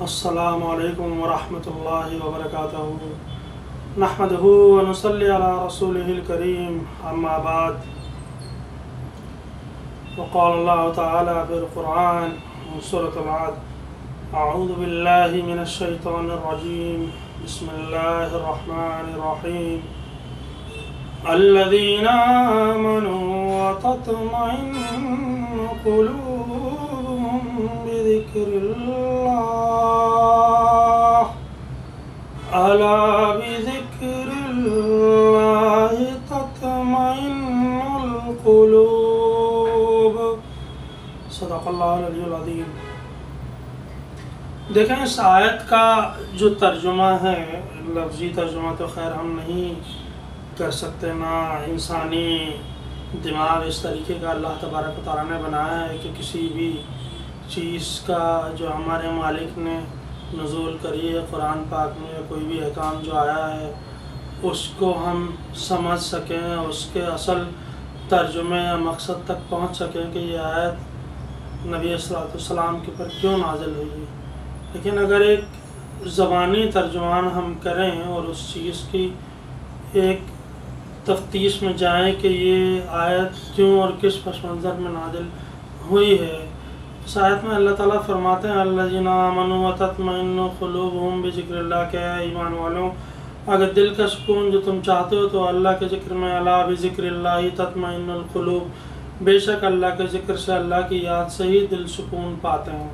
السلام علیکم ورحمۃ اللہ وبرکاتہ نحمدہ ونصلی علی رسولہ الکریم اما بعد وقال اللہ تعالی فی القرآن سورۃ العد اعوذ باللہ من الشیطان الرجیم بسم اللہ الرحمن الرحیم الذین آمنوا وتطمئن قلوبهم بذکر اللہ الا بذکر اللہ تطمئن القلوب صدق اللہ العلی العظیم۔ دیکھیں اس آیت کا جو ترجمہ ہے، لفظی ترجمہ تو خیر ہم نہیں کر سکتے، نہ انسانی دماغ اس طریقے کا اللہ تبارک و تعالیٰ نے بنایا ہے کہ کسی بھی چیز کا جو ہمارے مالک نے نزول کری ہے قرآن پاک میں، کوئی بھی احکام جو آیا ہے اس کو ہم سمجھ سکیں، اس کے اصل ترجمے یا مقصد تک پہنچ سکیں کہ یہ آیت نبی صلی اللہ علیہ وسلم کے پر کیوں نازل ہوئی ہے۔ لیکن اگر ایک زبانی ترجمان ہم کریں اور اس چیز کی ایک تفتیش میں جائیں کہ یہ آیت کیوں اور کس پس منظر میں نازل ہوئی ہے، اس آیت میں اللہ تعالیٰ فرماتے ہیں الذین آمنوا وتطمئن قلوبهم بذکر اللہ، کہ ایمان والوں اگر دل کا سکون جو تم چاہتے ہو تو اللہ کے ذکر میں، الا بذکر اللہ تطمئن القلوب، بے شک اللہ کے ذکر سے، اللہ کی یاد سے ہی دل سکون پاتے ہیں۔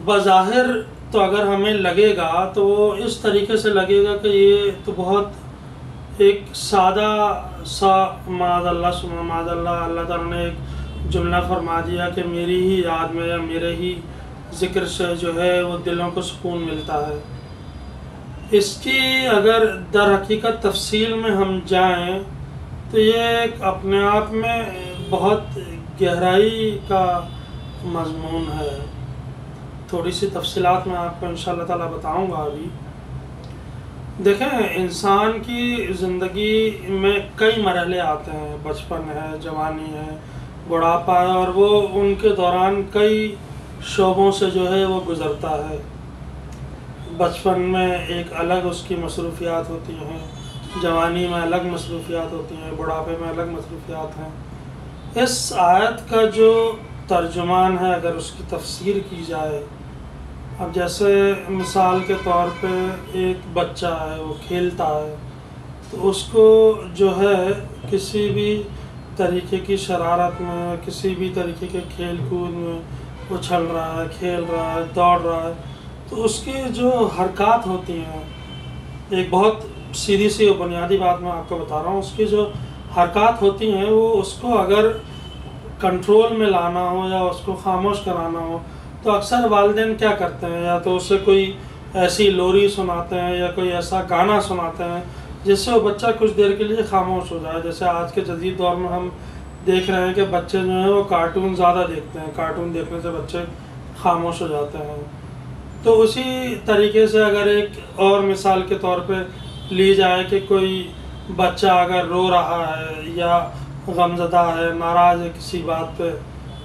بظاہر تو اگر ہمیں لگے گا تو وہ اس طریقے سے لگے گا کہ یہ تو بہت ایک سادہ سا معاذ اللہ اللہ تعالیٰ نے ایک جملہ فرما دیا کہ میری ہی یاد میں یا میرے ہی ذکر سے جو ہے وہ دلوں کو سکون ملتا ہے۔ اس کی اگر در حقیقت تفصیل میں ہم جائیں تو یہ ایک اپنے آپ میں بہت گہرائی کا مضمون ہے۔ تھوڑی سی تفصیلات میں آپ کو انشاءاللہ تعالیٰ بتاؤں گا ابھی۔ دیکھیں انسان کی زندگی میں کئی مرحلے آتے ہیں، بچپن ہے، جوانی ہے، بڑھاپا ہے، اور وہ ان کے دوران کئی شعبوں سے جو ہے وہ گزرتا ہے۔ بچپن میں ایک الگ اس کی مصروفیات ہوتی ہیں، جوانی میں الگ مصروفیات ہوتی ہیں، بڑھاپے میں الگ مصروفیات ہیں۔ اس آیت کا جو ترجمان ہے اگر اس کی تفسیر کی جائے، اب جیسے مثال کے طور پہ ایک بچہ ہے، وہ کھیلتا ہے تو اس کو جو ہے کسی بھی طریقے کی شرارت میں، کسی بھی طریقے کے کھیل کود میں اچھل رہا ہے، کھیل رہا ہے، دوڑ رہا ہے، تو اس کی جو حرکات ہوتی ہیں، ایک بہت سیدھی سی اور بنیادی بات میں آپ کو بتا رہا ہوں، اس کی جو حرکات ہوتی ہیں وہ اس کو اگر کنٹرول میں لانا ہو یا اس کو خاموش کرانا ہو تو اکثر والدین کیا کرتے ہیں، یا تو اسے کوئی ایسی لوری سناتے ہیں یا کوئی ایسا گانا سناتے ہیں جس سے وہ بچہ کچھ دیر کے لیے خاموش ہو جائے۔ جیسے آج کے جدید دور میں ہم دیکھ رہے ہیں کہ بچے جو ہیں وہ کارٹون زیادہ دیکھتے ہیں، کارٹون دیکھنے سے بچے خاموش ہو جاتے ہیں۔ تو اسی طریقے سے اگر ایک اور مثال کے طور پہ لی جائے کہ کوئی بچہ اگر رو رہا ہے یا غمزدہ ہے، ناراض ہے کسی بات پہ،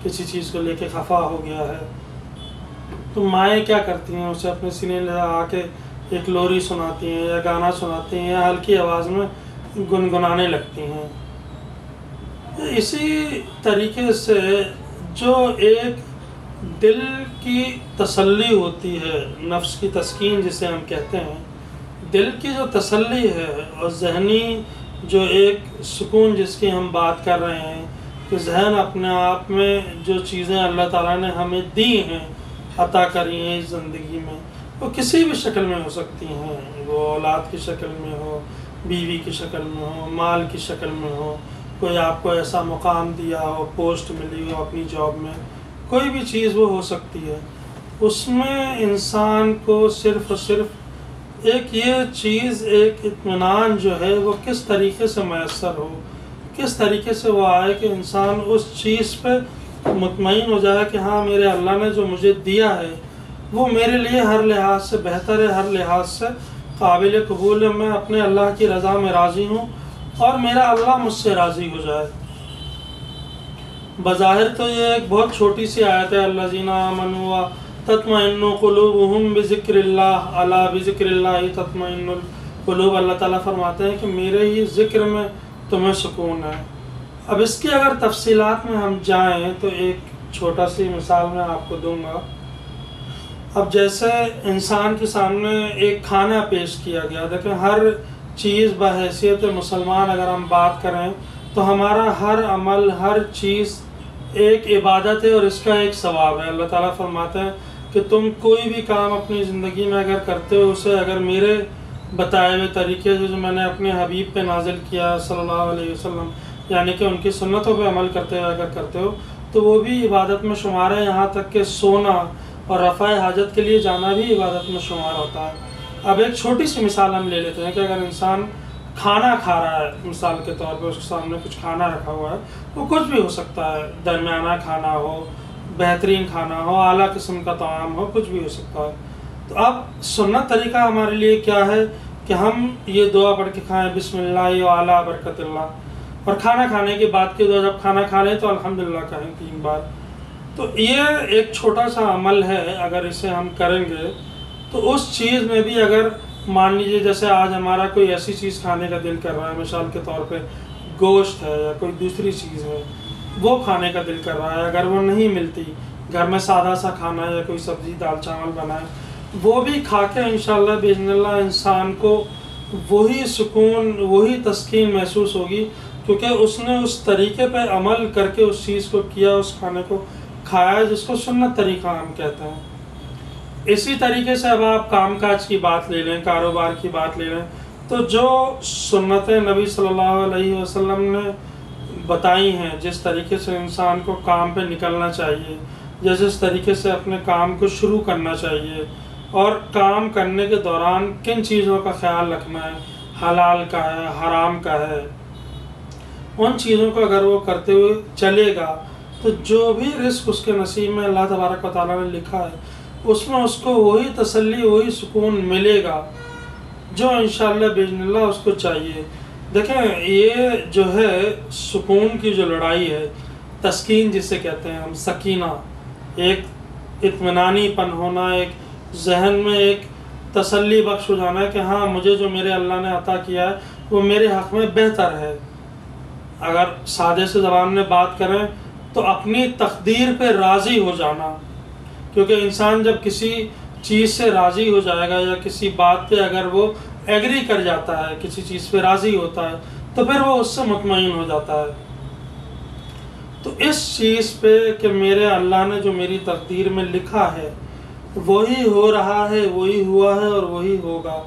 کسی چیز کو لے کے خفا ہو گیا ہے، تو مائیں کیا کرتی ہیں، اسے اپنے سینے لگا کے ایک لوری سناتی ہیں یا گانا سناتی ہیں یا ہلکی آواز میں گنگنانے لگتی ہیں۔ اسی طریقے سے جو ایک دل کی تسلی ہوتی ہے، نفس کی تسکین جسے ہم کہتے ہیں، دل کی جو تسلی ہے اور ذہنی جو ایک سکون جس کی ہم بات کر رہے ہیں کہ ذہن اپنے آپ میں جو چیزیں اللہ تعالیٰ نے ہمیں دی ہیں، عطا کری ہیں اس زندگی میں، وہ کسی بھی شکل میں ہو سکتی ہیں، وہ اولاد کی شکل میں ہو، بیوی کی شکل میں ہو، مال کی شکل میں ہو، کوئی آپ کو ایسا مقام دیا ہو، پوسٹ ملی ہو اپنی جاب میں، کوئی بھی چیز وہ ہو سکتی ہے۔ اس میں انسان کو صرف اور صرف ایک یہ چیز، ایک اطمینان جو ہے وہ کس طریقے سے میسر ہو، کس طریقے سے وہ آئے کہ انسان اس چیز پہ مطمئن ہو جائے کہ ہاں میرے اللہ نے جو مجھے دیا ہے وہ میرے لیے ہر لحاظ سے بہتر ہے، ہر لحاظ سے قابل قبول ہے، میں اپنے اللہ کی رضا میں راضی ہوں اور میرا اللہ مجھ سے راضی ہو جائے۔ بظاہر تو یہ ایک بہت چھوٹی سی آیت ہے، الذین آمنوا تطمئن قلوبہم بذکر اللہ الا بذکر اللہ تطمئن القلوب، اللہ تعالیٰ فرماتے ہیں کہ میرے ہی ذکر میں تمہیں سکون ہے۔ اب اس کی اگر تفصیلات میں ہم جائیں تو ایک چھوٹا سی مثال میں آپ کو دوں گا۔ اب جیسے انسان کے سامنے ایک کھانا پیش کیا گیا، دیکھیں ہر چیز بحیثیت مسلمان اگر ہم بات کریں تو ہمارا ہر عمل، ہر چیز ایک عبادت ہے اور اس کا ایک ثواب ہے۔ اللہ تعالیٰ فرماتے ہیں کہ تم کوئی بھی کام اپنی زندگی میں اگر کرتے ہو، اسے اگر میرے بتائے ہوئے طریقے سے جو میں نے اپنے حبیب پہ نازل کیا صلی اللہ علیہ وسلم، یعنی کہ ان کی سنتوں پہ عمل کرتے ہوئے اگر کرتے ہو تو وہ بھی عبادت میں شمار ہے، یہاں تک کہ سونا اور رفع حاجت کے لیے جانا بھی عبادت میں شمار ہوتا ہے۔ اب ایک چھوٹی سی مثال ہم لے لیتے ہیں کہ اگر انسان کھانا کھا رہا ہے، مثال کے طور پہ اس کے سامنے کچھ کھانا رکھا ہوا ہے، وہ کچھ بھی ہو سکتا ہے، درمیانہ کھانا ہو، بہترین کھانا ہو، اعلیٰ قسم کا طعام ہو، کچھ بھی ہو سکتا ہے۔ تو اب سنت طریقہ ہمارے لیے کیا ہے کہ ہم یہ دعا پڑھ کے کھائیں، بسم اللہ و علی برکت اللہ، اور کھانا کھانے کے بعد کی دعا جب کھانا کھا لیں تو الحمدللہ کہیں 3 بار۔ تو یہ ایک چھوٹا سا عمل ہے، اگر اسے ہم کریں گے تو اس چیز میں بھی اگر مان لیجیے جیسے آج ہمارا کوئی ایسی چیز کھانے کا دل کر رہا ہے، مثال کے طور پہ گوشت ہے یا کوئی دوسری چیز ہے، وہ کھانے کا دل کر رہا ہے، اگر وہ نہیں ملتی، گھر میں سادہ سا کھانا یا کوئی سبزی دال چاول بنائے، وہ بھی کھا کے انشاءاللہ باذن اللہ انسان کو وہی سکون، وہی تسکین محسوس ہوگی، کیونکہ اس نے اس طریقے پہ عمل کر کے اس چیز کو کیا، اس کھانے کو کھایا جس کو سنت طریقہ ہم کہتے ہیں۔ اسی طریقے سے اب آپ کام کاج کی بات لے لیں، کاروبار کی بات لے لیں، تو جو سنتیں نبی صلی اللہ علیہ وسلم نے بتائی ہیں، جس طریقے سے انسان کو کام پہ نکلنا چاہیے، جس طریقے سے اپنے کام کو شروع کرنا چاہیے، اور کام کرنے کے دوران کن چیزوں کا خیال رکھنا ہے، حلال کا ہے، حرام کا ہے، ان چیزوں کو اگر وہ کرتے ہوئے چلے گا تو جو بھی رزق اس کے نصیب میں اللہ تبارک و تعالیٰ نے لکھا ہے اس میں اس کو وہی تسلی، وہی سکون ملے گا جو انشاءاللہ باذن اللہ اس کو چاہیے۔ دیکھیں یہ جو ہے سکون کی جو لڑائی ہے، تسکین جسے کہتے ہیں ہم، سکینہ، ایک اطمینانی پن ہونا، ایک ذہن میں ایک تسلی بخش ہو جانا ہے کہ ہاں مجھے جو میرے اللہ نے عطا کیا ہے وہ میرے حق میں بہتر ہے۔ اگر سادے سے زبان میں بات کریں تو اپنی تقدیر پہ راضی ہو جانا، کیونکہ انسان جب کسی چیز سے راضی ہو جائے گا یا کسی بات پہ اگر وہ ایگری کر جاتا ہے، کسی چیز پہ راضی ہوتا ہے تو پھر وہ اس سے مطمئن ہو جاتا ہے۔ تو اس چیز پہ کہ میرے اللہ نے جو میری تقدیر میں لکھا ہے وہی ہو رہا ہے، وہی ہوا ہے اور وہی ہوگا،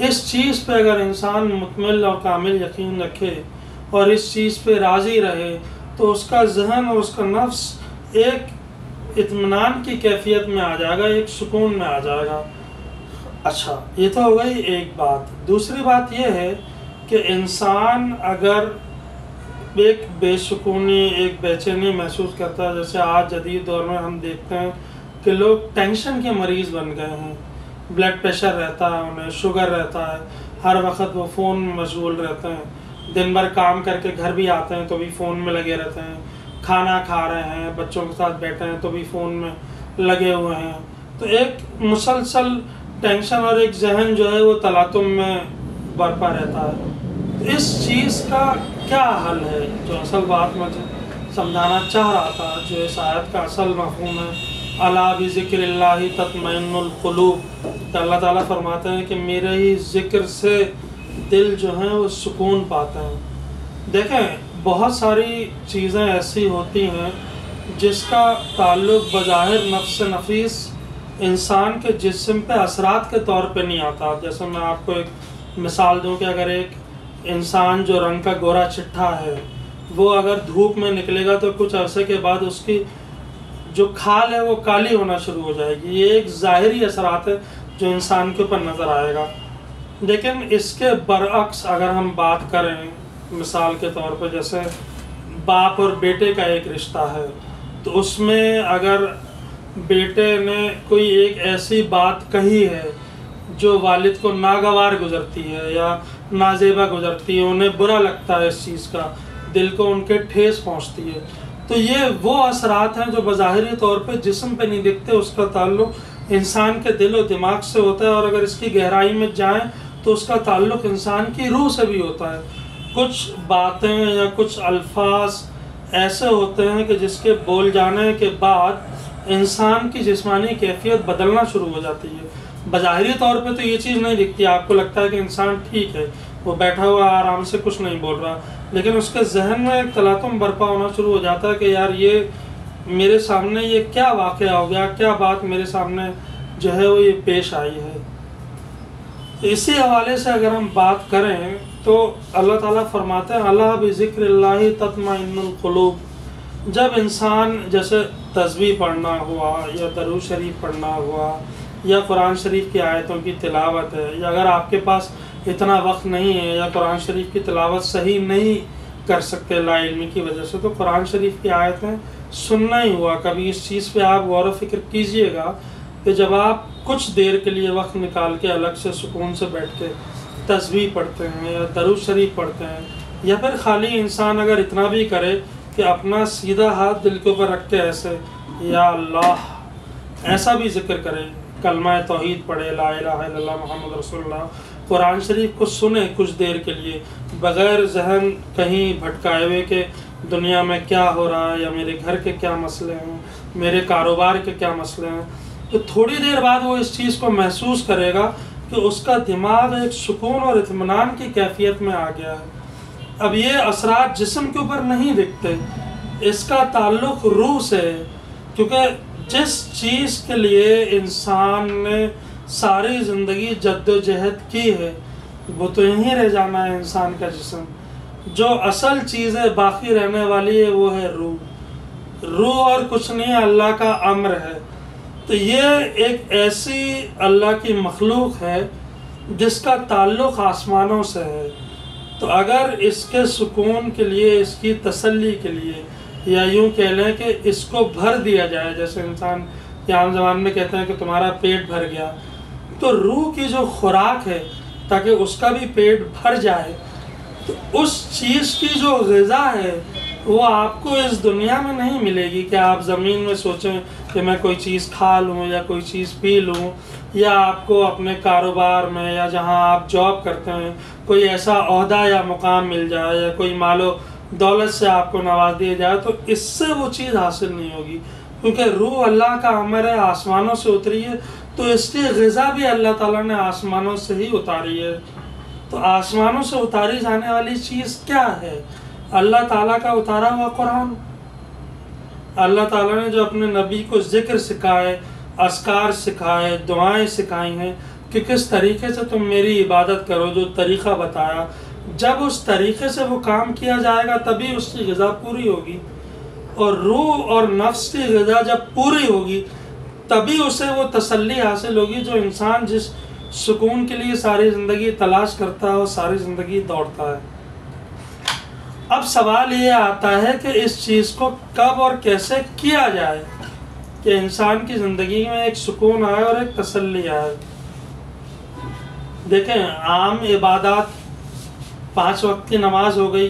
اس چیز پہ اگر انسان مکمل اور کامل یقین رکھے اور اس چیز پہ راضی رہے تو اس کا ذہن اور اس کا نفس ایک اطمینان کی کیفیت میں آ جائے گا، ایک سکون میں آ جائے گا۔ اچھا، یہ تو ہو گئی ایک بات۔ دوسری بات یہ ہے کہ انسان اگر ایک بے سکونی، ایک بے چینی محسوس کرتا ہے، جیسے آج جدید دور میں ہم دیکھتے ہیں کہ لوگ ٹینشن کے مریض بن گئے ہیں، بلڈ پریشر رہتا ہے انہیں، شوگر رہتا ہے، ہر وقت وہ فون میں مشغول رہتے ہیں، دن بھر کام کر کے گھر بھی آتے ہیں تو بھی فون میں لگے رہتے ہیں، کھانا کھا رہے ہیں، بچوں کے ساتھ بیٹھے ہیں تو بھی فون میں لگے ہوئے ہیں۔ تو ایک مسلسل ٹینشن اور ایک ذہن جو ہے وہ تلاطم میں برپا رہتا ہے۔ تو اس چیز کا کیا حل ہے؟ جو اصل بات مجھے سمجھانا چاہ رہا تھا، جو اس آیت کا اصل مفہوم ہے، الا بذکر اللہ تطمئن القلوب، کہ اللہ تعالیٰ فرماتے ہیں کہ میرے ہی ذکر سے دل جو ہیں وہ سکون پاتے ہیں۔ دیکھیں بہت ساری چیزیں ایسی ہوتی ہیں جس کا تعلق بظاہر نفس نفیس انسان کے جسم پہ اثرات کے طور پہ نہیں آتا۔ جیسے میں آپ کو ایک مثال دوں کہ اگر ایک انسان جو رنگ کا گورا چٹھا ہے وہ اگر دھوپ میں نکلے گا تو کچھ عرصے کے بعد اس کی جو کھال ہے وہ کالی ہونا شروع ہو جائے گی۔ یہ ایک ظاہری اثرات ہے جو انسان کے اوپر نظر آئے گا۔ لیکن اس کے برعکس اگر ہم بات کریں، مثال کے طور پہ جیسے باپ اور بیٹے کا ایک رشتہ ہے، تو اس میں اگر بیٹے نے کوئی ایک ایسی بات کہی ہے جو والد کو ناگوار گزرتی ہے یا نازیبا گزرتی ہے، انہیں برا لگتا ہے اس چیز کا، دل کو ان کے ٹھیس پہنچتی ہے، تو یہ وہ اثرات ہیں جو بظاہری طور پہ جسم پہ نہیں دکھتے، اس کا تعلق انسان کے دل و دماغ سے ہوتا ہے، اور اگر اس کی گہرائی میں جائیں تو اس کا تعلق انسان کی روح سے بھی ہوتا ہے۔ کچھ باتیں یا کچھ الفاظ ایسے ہوتے ہیں کہ جس کے بول جانے کے بعد انسان کی جسمانی کیفیت بدلنا شروع ہو جاتی ہے۔ بظاہری طور پہ تو یہ چیز نہیں دکھتی، آپ کو لگتا ہے کہ انسان ٹھیک ہے، وہ بیٹھا ہوا آرام سے کچھ نہیں بول رہا، لیکن اس کے ذہن میں ایک تلاطم برپا ہونا شروع ہو جاتا ہے کہ یار یہ میرے سامنے یہ کیا واقعہ ہو گیا، کیا بات میرے سامنے جو ہے وہ یہ پیش آئی ہے۔ اسی حوالے سے اگر ہم بات کریں تو اللہ تعالیٰ فرماتے ہیں الا بذکر اللہ تطمئن القلوب۔ جب انسان جیسے تسبیح پڑھنا ہوا یا درود شریف پڑھنا ہوا یا قرآن شریف کی آیتوں کی تلاوت ہے، یا اگر آپ کے پاس اتنا وقت نہیں ہے یا قرآن شریف کی تلاوت صحیح نہیں کر سکتے لا علمی کی وجہ سے، تو قرآن شریف کی آیتیں سننا ہی ہوا۔ کبھی اس چیز پہ آپ غور و فکر کیجئے گا کہ جب آپ کچھ دیر کے لیے وقت نکال کے الگ سے سکون سے بیٹھ کے تسبیح پڑھتے ہیں یا درود شریف پڑھتے ہیں، یا پھر خالی انسان اگر اتنا بھی کرے کہ اپنا سیدھا ہاتھ دل کے اوپر رکھ کے ایسے یا اللہ ایسا بھی ذکر کرے، کلمہ توحید پڑھے، لا الہ الا اللہ محمد رسول اللہ، قرآن شریف کو سنے کچھ دیر کے لیے بغیر ذہن کہیں بھٹکائے ہوئے کہ دنیا میں کیا ہو رہا ہے یا میرے گھر کے کیا مسئلے ہیں، میرے کاروبار کے کیا مسئلے ہیں، تو تھوڑی دیر بعد وہ اس چیز کو محسوس کرے گا کہ اس کا دماغ ایک سکون اور اطمینان کی کیفیت میں آ گیا ہے۔ اب یہ اثرات جسم کے اوپر نہیں دکھتے، اس کا تعلق روح سے ہے، کیونکہ جس چیز کے لیے انسان نے ساری زندگی جد و جہد کی ہے وہ تو یہیں رہ جانا ہے انسان کا جسم۔ جو اصل چیز ہے باقی رہنے والی ہے وہ ہے روح، روح اور کچھ نہیں، اللہ کا امر ہے۔ تو یہ ایک ایسی اللہ کی مخلوق ہے جس کا تعلق آسمانوں سے ہے، تو اگر اس کے سکون کے لیے، اس کی تسلی کے لیے، یا یوں کہہ لیں کہ اس کو بھر دیا جائے، جیسے انسان عام زبان میں کہتے ہیں کہ تمہارا پیٹ بھر گیا، تو روح کی جو خوراک ہے تاکہ اس کا بھی پیٹ بھر جائے، تو اس چیز کی جو غذا ہے وہ آپ کو اس دنیا میں نہیں ملے گی کہ آپ زمین میں سوچیں کہ میں کوئی چیز کھا لوں یا کوئی چیز پی لوں، یا آپ کو اپنے کاروبار میں یا جہاں آپ جاب کرتے ہیں کوئی ایسا عہدہ یا مقام مل جائے یا کوئی مال و دولت سے آپ کو نواز دیا جائے، تو اس سے وہ چیز حاصل نہیں ہوگی، کیونکہ روح اللہ کا امر ہے، آسمانوں سے اتری ہے، تو اس کی غذا بھی اللہ تعالیٰ نے آسمانوں سے ہی اتاری ہے۔ تو آسمانوں سے اتاری جانے والی چیز کیا ہے؟ اللہ تعالیٰ کا اتارا ہوا قرآن۔ اللہ تعالیٰ نے جو اپنے نبی کو ذکر سکھائے، اذکار سکھائے، دعائیں سکھائی ہیں کہ کس طریقے سے تم میری عبادت کرو، جو طریقہ بتایا، جب اس طریقے سے وہ کام کیا جائے گا تبھی اس کی غذا پوری ہوگی، اور روح اور نفس کی غذا جب پوری ہوگی تبھی اسے وہ تسلی حاصل ہوگی جو انسان جس سکون کے لیے ساری زندگی تلاش کرتا ہے اور ساری زندگی دوڑتا ہے۔ اب سوال یہ آتا ہے کہ اس چیز کو کب اور کیسے کیا جائے کہ انسان کی زندگی میں ایک سکون آئے اور ایک تسلی آئے۔ دیکھیں، عام عبادات 5 وقت کی نماز ہو گئی،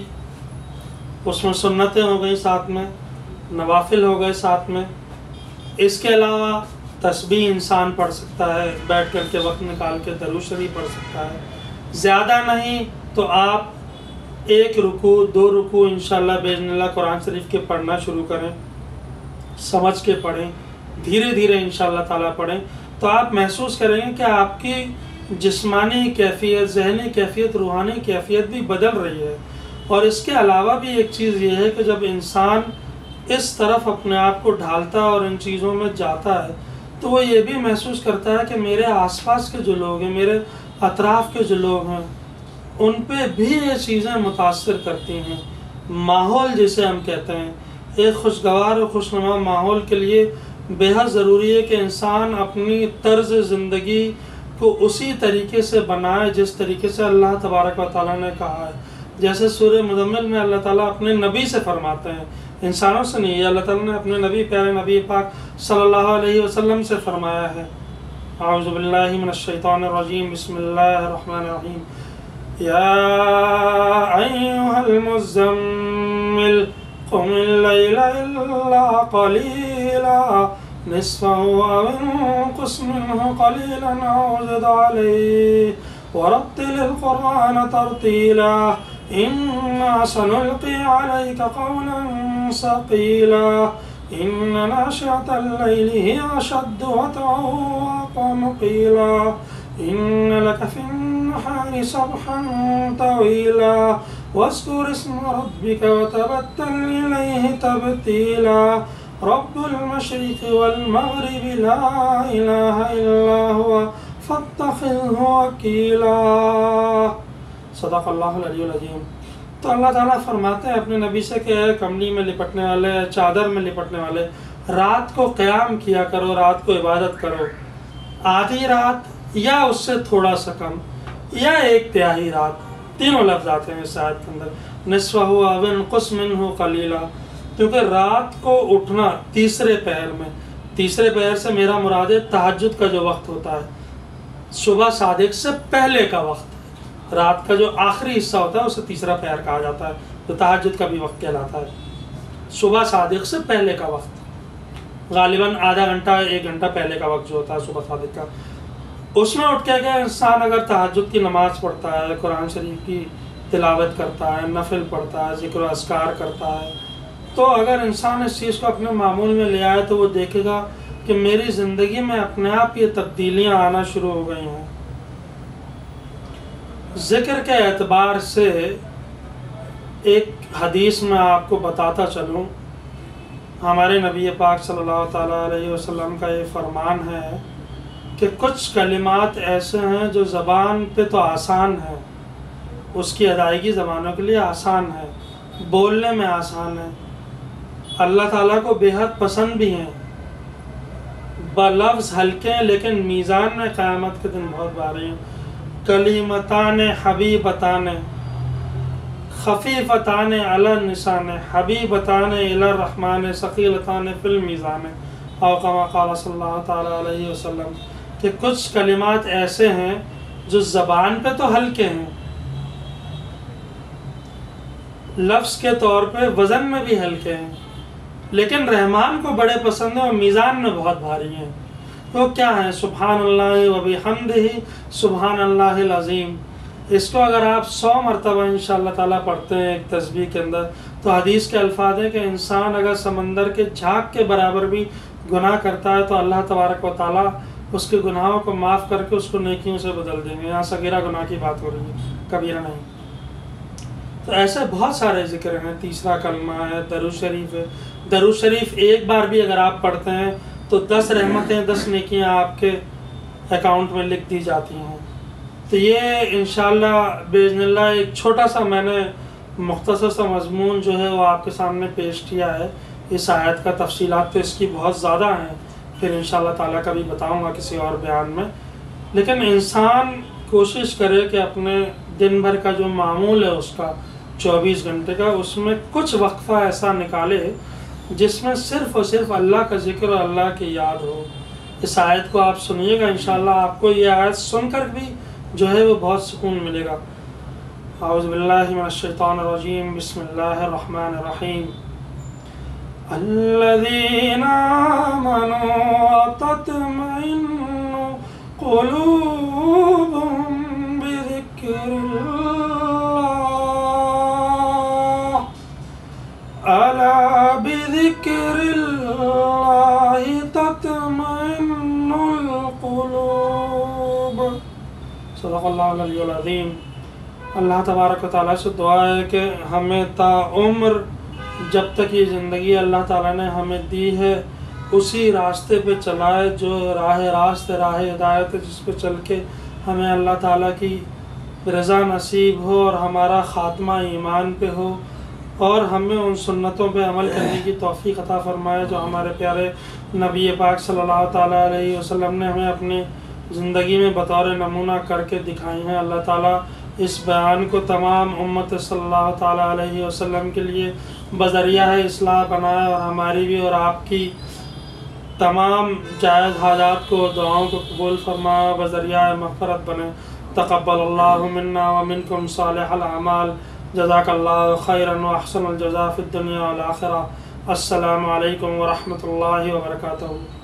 اس میں سنتیں ہو گئی، ساتھ میں نوافل ہو گئے ساتھ میں، اس کے علاوہ تسبیح انسان پڑھ سکتا ہے، بیٹھ کر کے وقت نکال کے درود شریف پڑھ سکتا ہے، زیادہ نہیں تو آپ 1 رکوع 2 رکوع انشاءاللہ باذن اللہ قرآن شریف کے پڑھنا شروع کریں، سمجھ کے پڑھیں، دھیرے دھیرے انشاءاللہ تعالیٰ پڑھیں، تو آپ محسوس کریں گے کہ آپ کی جسمانی کیفیت، ذہنی کیفیت، روحانی کیفیت بھی بدل رہی ہے۔ اور اس کے علاوہ بھی ایک چیز یہ ہے کہ جب انسان اس طرف اپنے آپ کو ڈھالتا ہے اور ان چیزوں میں جاتا ہے تو وہ یہ بھی محسوس کرتا ہے کہ میرے آس پاس کے جو لوگ ہیں، میرے اطراف کے جو لوگ ہیں، ان پہ بھی یہ چیزیں متاثر کرتی ہیں۔ ماحول جسے ہم کہتے ہیں، ایک خوشگوار اور خوشنما ماحول کے لیے بے حد ضروری ہے کہ انسان اپنی طرز زندگی کو اسی طریقے سے بنائے جس طریقے سے اللہ تبارک و تعالیٰ نے کہا ہے۔ جیسے سورہ مزمل میں اللہ تعالیٰ اپنے نبی سے فرماتے ہیں، انسانوں سے نہیں، یہ اللہ تعالیٰ نے اپنے نبی، پیارے نبی پاک صلی اللہ علیہ وسلم سے فرمایا ہے۔ اعوذ باللہ من الشیطان الرجیم، بسم اللہ الرحمن الرحیم، یا ایھا المزمل قم الليل إلا قليلا نصفه أو انقص منه قليلا أو زد عليه ورتل القرآن ترتيلا إنا سنلقي عليك قولا ثقيلا إن ناشئة الليل هي أشد وطئا وأقوم قيلا إن لك في النهار سبحا طويلا واذكر اسم ربك وتبتل إليه تبتيلا رب المشرق والمغرب لا إله إلا هو فاتخذه وکیلا۔ صدق اللہ العلی العظیم۔ تو اللہ تعالیٰ فرماتے ہیں اپنے نبی سے کہ اے کملی میں لپٹنے والے، چادر میں لپٹنے والے، رات کو قیام کیا کرو، رات کو عبادت کرو، آدھی رات یا اس سے تھوڑا سا کم یا ایک تہائی رات، تینوں لفظ آتے ہیں اس آیت کے اندر، نصفہ او انقص منہ قلیلا، کیونکہ رات کو اٹھنا تیسرے پہر میں، تیسرے پہر سے میرا مراد ہے تہجد کا جو وقت ہوتا ہے، صبح صادق سے پہلے کا وقت، رات کا جو آخری حصہ ہوتا ہے اسے تیسرا پہر کہا جاتا ہے، جو تہجد کا بھی وقت کہلاتا ہے، صبح صادق سے پہلے کا وقت، غالباً آدھا گھنٹہ ایک گھنٹہ پہلے کا وقت جو ہوتا ہے صبح صادق کا، اس میں اٹھ کے اگر انسان اگر تہجد کی نماز پڑھتا ہے، قرآن شریف کی تلاوت کرتا ہے، نفل پڑھتا ہے، ذکر و اذکار کرتا ہے، تو اگر انسان اس چیز کو اپنے معمول میں لے آئے تو وہ دیکھے گا کہ میری زندگی میں اپنے آپ یہ تبدیلیاں آنا شروع ہو گئی ہیں۔ ذکر کے اعتبار سے ایک حدیث میں آپ کو بتاتا چلوں، ہمارے نبی پاک صلی اللہ تعالیٰ علیہ وسلم کا یہ فرمان ہے کہ کچھ کلمات ایسے ہیں جو زبان پہ تو آسان ہے، اس کی ادائیگی زبانوں کے لیے آسان ہے، بولنے میں آسان ہے، اللہ تعالیٰ کو بے حد پسند بھی ہیں، بلفظ ہلکے ہیں لیکن میزان میں قیامت کے دن بہت بھاری ہیں۔ کلیمتان حبیبتان خفیفتان علی النسان حبیبتان الی الرحمن ثقیلتان فی المیزان، او کما قال صلی اللہ تعالیٰ علیہ وسلم، کہ کچھ کلمات ایسے ہیں جو زبان پہ تو ہلکے ہیں، لفظ کے طور پہ وزن میں بھی ہلکے ہیں، لیکن رحمان کو بڑے پسند ہیں اور میزان میں بہت بھاری ہیں۔ وہ کیا ہیں؟ سبحان اللہ و بحمدہ سبحان اللہ العظیم۔ اس کو اگر آپ 100 مرتبہ انشاءاللہ تعالیٰ پڑھتے ہیں ایک تسبیح کے اندر، تو حدیث کے الفاظ ہیں کہ انسان اگر سمندر کے جھاگ کے برابر بھی گناہ کرتا ہے تو اللہ تبارک و تعالیٰ اس کے گناہوں کو معاف کر کے اس کو نیکیوں سے بدل دیں گے۔ یہاں صغیرہ گناہ کی بات ہو رہی ہے، کبیرہ نہیں۔ تو ایسے بہت سارے ذکر ہیں۔ تیسرا کلمہ ہے، درود شریف ہے۔ درود شریف ایک بار بھی اگر آپ پڑھتے ہیں تو 10 رحمتیں 10 نیکیاں آپ کے اکاؤنٹ میں لکھ دی جاتی ہیں۔ تو یہ انشاءاللہ باذن اللہ ایک چھوٹا سا میں نے مختصر سا مضمون جو ہے وہ آپ کے سامنے پیش کیا ہے۔ اس آیت کا تفصیلات تو اس کی بہت زیادہ ہیں، پھر انشاءاللہ تعالیٰ کبھی بتاؤں گا کسی اور بیان میں، لیکن انسان کوشش کرے کہ اپنے دن بھر کا جو معمول ہے اس کا 24 گھنٹے کا، اس میں کچھ وقفہ ایسا نکالے جس میں صرف اور صرف اللہ کا ذکر اور اللہ کی یاد ہو۔ اس آیت کو آپ سنیے گا، انشاءاللہ آپ کو یہ آیت سن کر بھی جو ہے وہ بہت سکون ملے گا۔ اعوذ باللہ من الشیطان الرجیم، بسم اللہ الرحمن الرحیم۔ الذین آمنوا وتطمئن قلوبهم بذکر اللہ، الا بذکر اللہ تطمئن القلوب۔ صدق اللہ العلی العظیم۔ اللہ تبارک و تعالیٰ سے دعا ہے کہ ہمیں تا عمر جب تک یہ زندگی اللہ تعالیٰ نے ہمیں دی ہے اسی راستے پہ چلائے جو راہ راست راہ ہدایت ہے، جس پہ چل کے ہمیں اللہ تعالیٰ کی رضا نصیب ہو اور ہمارا خاتمہ ایمان پہ ہو، اور ہمیں ان سنتوں پہ عمل کرنے کی توفیق عطا فرمائے جو ہمارے پیارے نبی پاک صلی اللہ تعالیٰ علیہ وسلم نے ہمیں اپنی زندگی میں بطور نمونہ کر کے دکھائی ہیں۔ اللہ تعالیٰ اس بیان کو تمام امت صلی اللہ تعالیٰ علیہ وسلم کے لیے بذریعہ اصلاح بنائے، اور ہماری بھی اور آپ کی تمام جائز حاجات کو، دعاؤں کو قبول فرمائے، بذریعہ مغفرت بنے۔ تقبل اللہ منا ومنکم صالح الاعمال، جزاک اللہ خیرا و احسن الجزاء فی الدنیا والآخرہ۔ السلام علیکم ورحمۃ اللہ وبرکاتہ۔